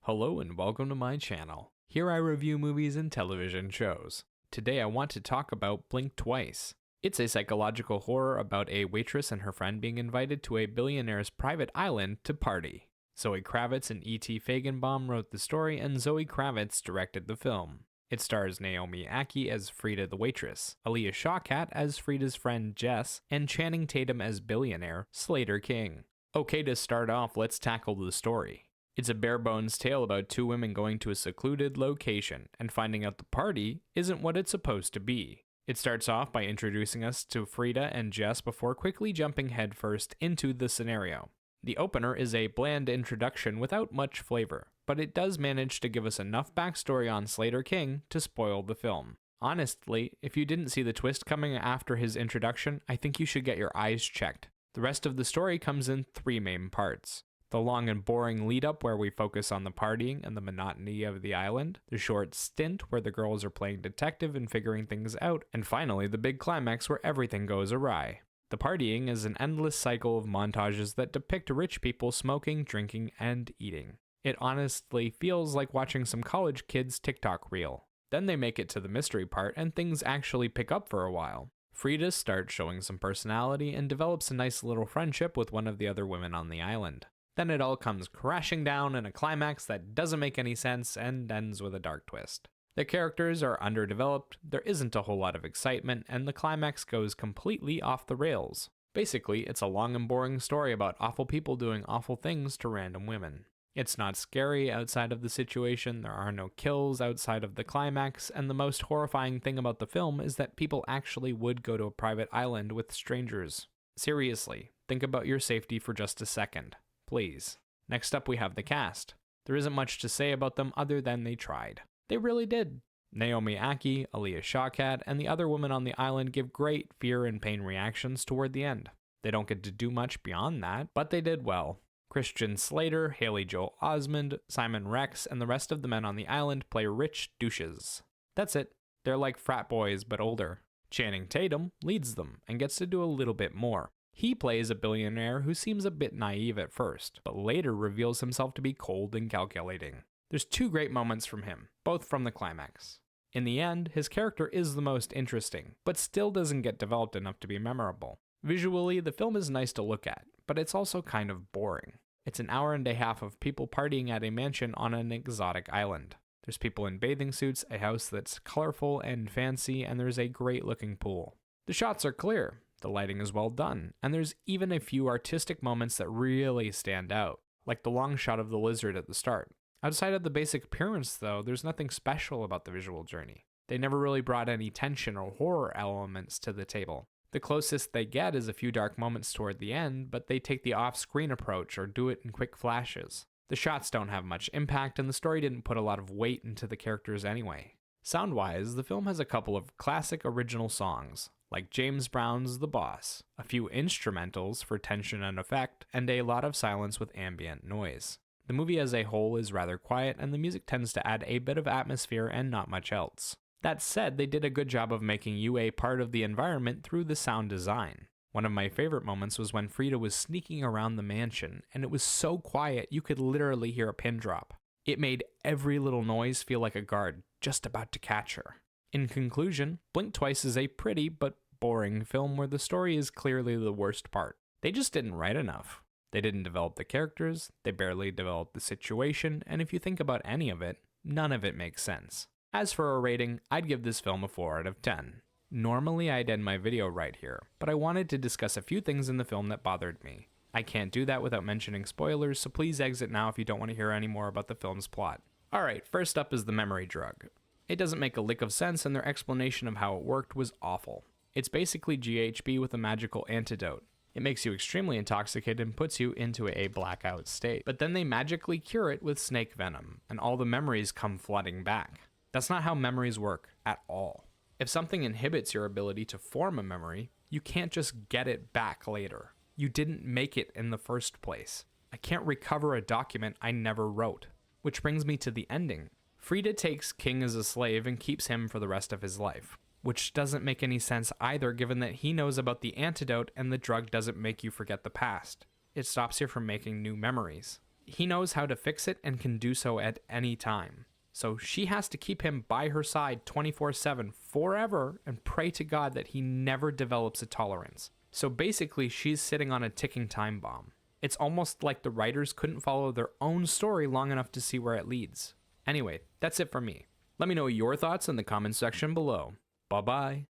Hello and welcome to my channel. Here I review movies and television shows. Today I want to talk about Blink Twice. It's a psychological horror about a waitress and her friend being invited to a billionaire's private island to party. Zoe Kravitz and E.T. Feigenbaum wrote the story and Zoe Kravitz directed the film. It stars Naomi Ackie as Frida the waitress, Aaliyah Shawkat as Frida's friend Jess, and Channing Tatum as billionaire Slater King. Okay, to start off, let's tackle the story. It's a bare-bones tale about two women going to a secluded location and finding out the party isn't what it's supposed to be. It starts off by introducing us to Frida and Jess before quickly jumping headfirst into the scenario. The opener is a bland introduction without much flavor, but it does manage to give us enough backstory on Slater King to spoil the film. Honestly, if you didn't see the twist coming after his introduction, I think you should get your eyes checked. The rest of the story comes in three main parts. The long and boring lead-up where we focus on the partying and the monotony of the island, the short stint where the girls are playing detective and figuring things out, and finally the big climax where everything goes awry. The partying is an endless cycle of montages that depict rich people smoking, drinking, and eating. It honestly feels like watching some college kids' TikTok reel. Then they make it to the mystery part and things actually pick up for a while. Frida starts showing some personality and develops a nice little friendship with one of the other women on the island. Then it all comes crashing down in a climax that doesn't make any sense and ends with a dark twist. The characters are underdeveloped, there isn't a whole lot of excitement, and the climax goes completely off the rails. Basically, it's a long and boring story about awful people doing awful things to random women. It's not scary outside of the situation, there are no kills outside of the climax, and the most horrifying thing about the film is that people actually would go to a private island with strangers. Seriously, think about your safety for just a second. Please. Next up we have the cast. There isn't much to say about them other than they tried. They really did. Naomi Ackie, Aaliyah Shawkat, and the other women on the island give great fear and pain reactions toward the end. They don't get to do much beyond that, but they did well. Christian Slater, Haley Joel Osment, Simon Rex, and the rest of the men on the island play rich douches. That's it. They're like frat boys but older. Channing Tatum leads them and gets to do a little bit more. He plays a billionaire who seems a bit naive at first, but later reveals himself to be cold and calculating. There's two great moments from him, both from the climax. In the end, his character is the most interesting, but still doesn't get developed enough to be memorable. Visually, the film is nice to look at, but it's also kind of boring. It's an hour and a half of people partying at a mansion on an exotic island. There's people in bathing suits, a house that's colorful and fancy, and there's a great looking pool. The shots are clear. The lighting is well done, and there's even a few artistic moments that really stand out, like the long shot of the lizard at the start. Outside of the basic appearance, though, there's nothing special about the visual journey. They never really brought any tension or horror elements to the table. The closest they get is a few dark moments toward the end, but they take the off-screen approach or do it in quick flashes. The shots don't have much impact, and the story didn't put a lot of weight into the characters anyway. Sound-wise, the film has a couple of classic original songs, like James Brown's The Boss, a few instrumentals for tension and effect, and a lot of silence with ambient noise. The movie as a whole is rather quiet, and the music tends to add a bit of atmosphere and not much else. That said, they did a good job of making you a part of the environment through the sound design. One of my favorite moments was when Frida was sneaking around the mansion, and it was so quiet you could literally hear a pin drop. It made every little noise feel like a guard just about to catch her. In conclusion, Blink Twice is a pretty but boring film where the story is clearly the worst part. They just didn't write enough. They didn't develop the characters, they barely developed the situation, and if you think about any of it, none of it makes sense. As for a rating, I'd give this film a 4 out of 10. Normally I'd end my video right here, but I wanted to discuss a few things in the film that bothered me. I can't do that without mentioning spoilers, so please exit now if you don't want to hear any more about the film's plot. Alright, first up is the memory drug. It doesn't make a lick of sense, and their explanation of how it worked was awful. It's basically GHB with a magical antidote. It makes you extremely intoxicated and puts you into a blackout state. But then they magically cure it with snake venom, and all the memories come flooding back. That's not how memories work at all. If something inhibits your ability to form a memory, you can't just get it back later. You didn't make it in the first place. I can't recover a document I never wrote. Which brings me to the ending. Frida takes King as a slave and keeps him for the rest of his life, which doesn't make any sense either given that he knows about the antidote and the drug doesn't make you forget the past. It stops you from making new memories. he knows how to fix it and can do so at any time. So she has to keep him by her side 24/7 forever and pray to God that he never develops a tolerance. So basically, she's sitting on a ticking time bomb. It's almost like the writers couldn't follow their own story long enough to see where it leads. Anyway, that's it for me. Let me know your thoughts in the comments section below. Bye-bye.